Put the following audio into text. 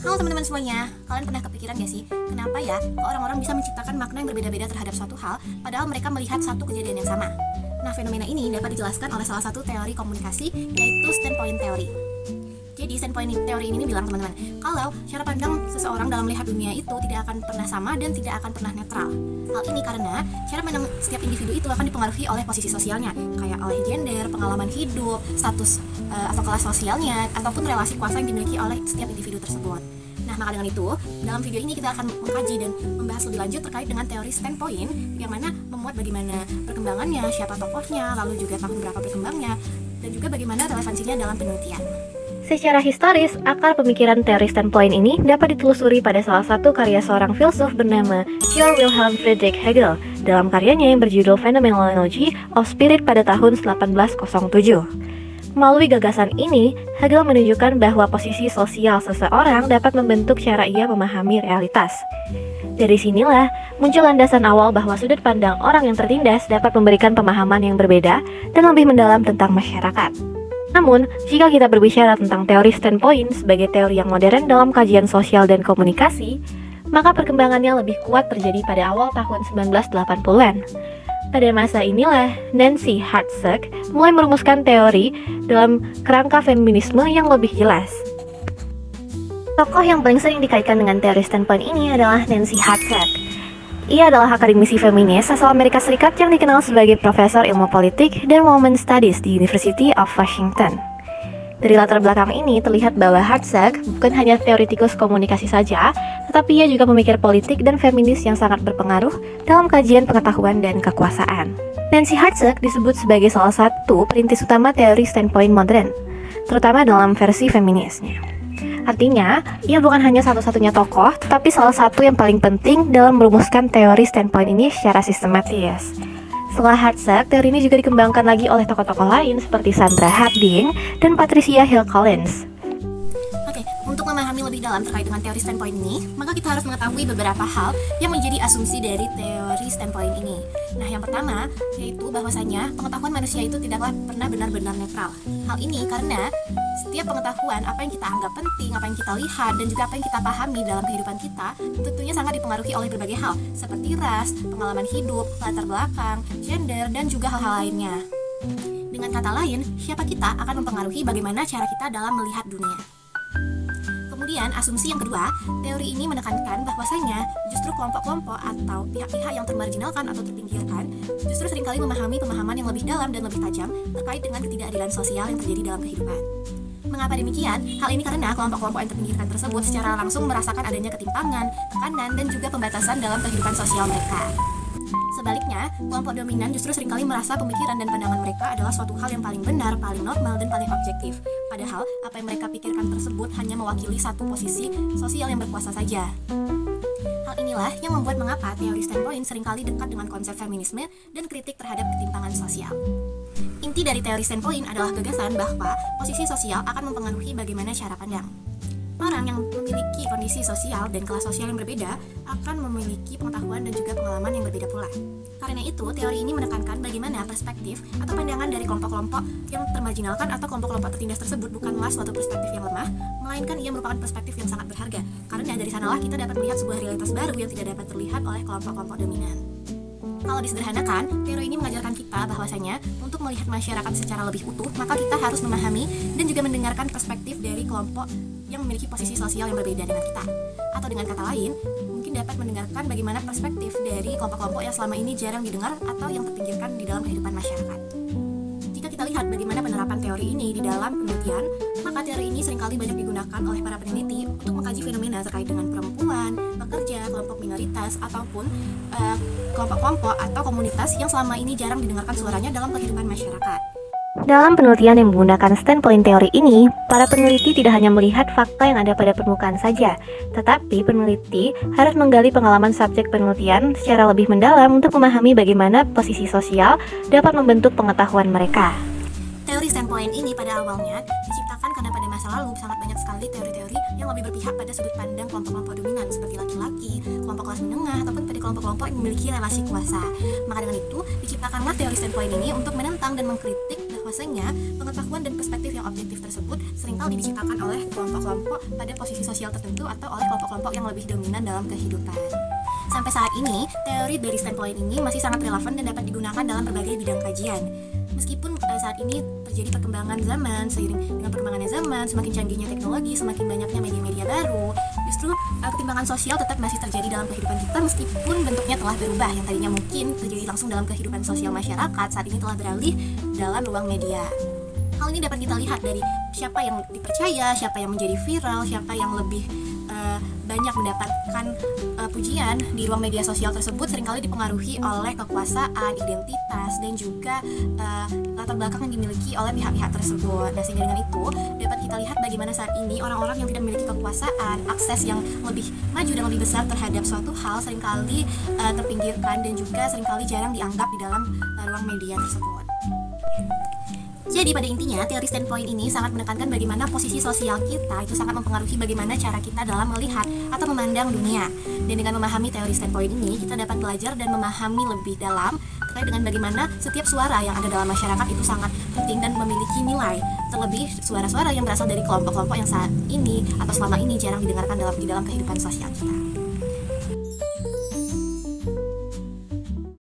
Halo teman-teman semuanya, kalian pernah kepikiran gak sih, kenapa ya kok orang-orang bisa menciptakan makna yang berbeda-beda terhadap suatu hal, padahal mereka melihat satu kejadian yang sama? Nah, fenomena ini dapat dijelaskan oleh salah satu teori komunikasi, yaitu standpoint theory. Jadi, standpoint teori ini bilang teman-teman, kalau cara pandang seseorang dalam melihat dunia itu tidak akan pernah sama dan tidak akan pernah netral. Hal ini karena cara pandang setiap individu itu akan dipengaruhi oleh posisi sosialnya, kayak oleh gender, pengalaman hidup, status atau kelas sosialnya, ataupun relasi kuasa yang dimiliki oleh setiap individu tersebut. Nah, maka dengan itu, dalam video ini kita akan mengkaji dan membahas lebih lanjut terkait dengan teori standpoint, yang mana memuat bagaimana perkembangannya, siapa tokohnya, lalu juga tahun berapa berkembangnya, dan juga bagaimana relevansinya dalam penelitian. Secara historis, akar pemikiran teori standpoint ini dapat ditelusuri pada salah satu karya seorang filsuf bernama Georg Wilhelm Friedrich Hegel dalam karyanya yang berjudul Phenomenology of Spirit pada tahun 1807. Melalui gagasan ini, Hegel menunjukkan bahwa posisi sosial seseorang dapat membentuk cara ia memahami realitas. Dari sinilah muncul landasan awal bahwa sudut pandang orang yang tertindas dapat memberikan pemahaman yang berbeda dan lebih mendalam tentang masyarakat. Namun, jika kita berbicara tentang teori standpoint sebagai teori yang modern dalam kajian sosial dan komunikasi, maka perkembangannya lebih kuat terjadi pada awal tahun 1980-an. Pada masa inilah, Nancy Hartsock mulai merumuskan teori dalam kerangka feminisme yang lebih jelas. Tokoh yang paling sering dikaitkan dengan teori standpoint ini adalah Nancy Hartsock. Ia adalah akademisi feminis asal Amerika Serikat yang dikenal sebagai profesor ilmu politik dan women studies di University of Washington. Dari latar belakang ini terlihat bahwa Hartsock bukan hanya teoretikus komunikasi saja, tetapi ia juga pemikir politik dan feminis yang sangat berpengaruh dalam kajian pengetahuan dan kekuasaan. Nancy Hartsock disebut sebagai salah satu perintis utama teori standpoint modern, terutama dalam versi feminisnya. Artinya, ia bukan hanya satu-satunya tokoh, tetapi salah satu yang paling penting dalam merumuskan teori standpoint ini secara sistematis. Setelah Hartsock, teori ini juga dikembangkan lagi oleh tokoh-tokoh lain seperti Sandra Harding dan Patricia Hill Collins. Oke, untuk memahami lebih dalam terkait dengan teori standpoint ini, maka kita harus mengetahui beberapa hal yang menjadi asumsi dari teori standpoint ini. Nah, yang pertama yaitu bahwasanya pengetahuan manusia itu tidaklah pernah benar-benar netral. Hal ini karena setiap pengetahuan, apa yang kita anggap penting, apa yang kita lihat, dan juga apa yang kita pahami dalam kehidupan kita, tentunya sangat dipengaruhi oleh berbagai hal, seperti ras, pengalaman hidup, latar belakang, gender, dan juga hal-hal lainnya. Dengan kata lain, siapa kita akan mempengaruhi bagaimana cara kita dalam melihat dunia. Kemudian, asumsi yang kedua, teori ini menekankan bahwasanya justru kelompok-kelompok atau pihak-pihak yang termarginalkan atau terpinggirkan justru seringkali memahami pemahaman yang lebih dalam dan lebih tajam terkait dengan ketidakadilan sosial yang terjadi dalam kehidupan. Mengapa demikian? Hal ini karena kelompok-kelompok yang terpinggirkan tersebut secara langsung merasakan adanya ketimpangan, tekanan, dan juga pembatasan dalam kehidupan sosial mereka. Sebaliknya, kelompok dominan justru seringkali merasa pemikiran dan pandangan mereka adalah suatu hal yang paling benar, paling normal, dan paling objektif. Padahal, apa yang mereka pikirkan tersebut hanya mewakili satu posisi sosial yang berkuasa saja. Hal inilah yang membuat mengapa teori standpoint seringkali dekat dengan konsep feminisme dan kritik terhadap ketimpangan sosial. Inti dari teori standpoint adalah gagasan bahwa posisi sosial akan mempengaruhi bagaimana cara pandang. Orang yang memiliki kondisi sosial dan kelas sosial yang berbeda akan memiliki pengetahuan dan juga pengalaman yang berbeda pula. Karena itu, teori ini menekankan bagaimana perspektif atau pandangan dari kelompok-kelompok yang termarginalkan atau kelompok-kelompok tertindas tersebut bukanlah suatu perspektif yang lemah, melainkan ia merupakan perspektif yang sangat berharga. Karena dari sanalah kita dapat melihat sebuah realitas baru yang tidak dapat terlihat oleh kelompok-kelompok dominan. Kalau disederhanakan, teori ini mengajarkan kita bahwasanya untuk melihat masyarakat secara lebih utuh, maka kita harus memahami dan juga mendengarkan perspektif dari kelompok yang memiliki posisi sosial yang berbeda dengan kita. Atau dengan kata lain, mungkin dapat mendengarkan bagaimana perspektif dari kelompok-kelompok yang selama ini jarang didengar atau yang terpinggirkan di dalam kehidupan masyarakat. Jika kita lihat bagaimana penerapan teori ini di dalam penelitian, maka teori ini seringkali banyak digunakan oleh para peneliti untuk mengkaji fenomena terkait dengan perempuan, pekerja, kelompok minoritas, ataupun kelompok-kelompok atau komunitas yang selama ini jarang didengarkan suaranya dalam kehidupan masyarakat. Dalam penelitian yang menggunakan standpoint teori ini, para peneliti tidak hanya melihat fakta yang ada pada permukaan saja, tetapi peneliti harus menggali pengalaman subjek penelitian secara lebih mendalam untuk memahami bagaimana posisi sosial dapat membentuk pengetahuan mereka. Teori standpoint ini pada awalnya diciptakan karena pada masa lalu sangat banyak sekali teori-teori yang lebih berpihak pada sudut pandang kelompok-kelompok dominan seperti laki-laki, kelompok kelas menengah, ataupun pada kelompok-kelompok yang memiliki relasi kuasa. Maka dengan itu, diciptakanlah teori standpoint ini untuk menentang dan mengkritik bahwa bahwasanya pengetahuan dan perspektif yang objektif tersebut seringkali diciptakan oleh kelompok-kelompok pada posisi sosial tertentu atau oleh kelompok-kelompok yang lebih dominan dalam kehidupan. Sampai saat ini, teori dari standpoint ini masih sangat relevan dan dapat digunakan dalam berbagai bidang kajian. Meskipun saat ini terjadi perkembangan zaman, seiring dengan perkembangannya zaman, semakin canggihnya teknologi, semakin banyaknya media-media baru, justru ketimpangan sosial tetap masih terjadi dalam kehidupan kita meskipun bentuknya telah berubah. Yang tadinya mungkin terjadi langsung dalam kehidupan sosial masyarakat, saat ini telah beralih dalam ruang media. Hal ini dapat kita lihat dari siapa yang dipercaya, siapa yang menjadi viral, siapa yang lebih banyak mendapatkan pujian di ruang media sosial tersebut seringkali dipengaruhi oleh kekuasaan, identitas, dan juga latar belakang yang dimiliki oleh pihak-pihak tersebut. Nah, sehingga dengan itu dapat kita lihat bagaimana saat ini orang-orang yang tidak memiliki kekuasaan, akses yang lebih maju dan lebih besar terhadap suatu hal seringkali terpinggirkan dan juga seringkali jarang dianggap di dalam ruang media tersebut. Jadi pada intinya, teori standpoint ini sangat menekankan bagaimana posisi sosial kita itu sangat mempengaruhi bagaimana cara kita dalam melihat atau memandang dunia. Dan dengan memahami teori standpoint ini, kita dapat belajar dan memahami lebih dalam terkait dengan bagaimana setiap suara yang ada dalam masyarakat itu sangat penting dan memiliki nilai. Terlebih suara-suara yang berasal dari kelompok-kelompok yang saat ini atau selama ini jarang didengarkan di dalam kehidupan sosial kita.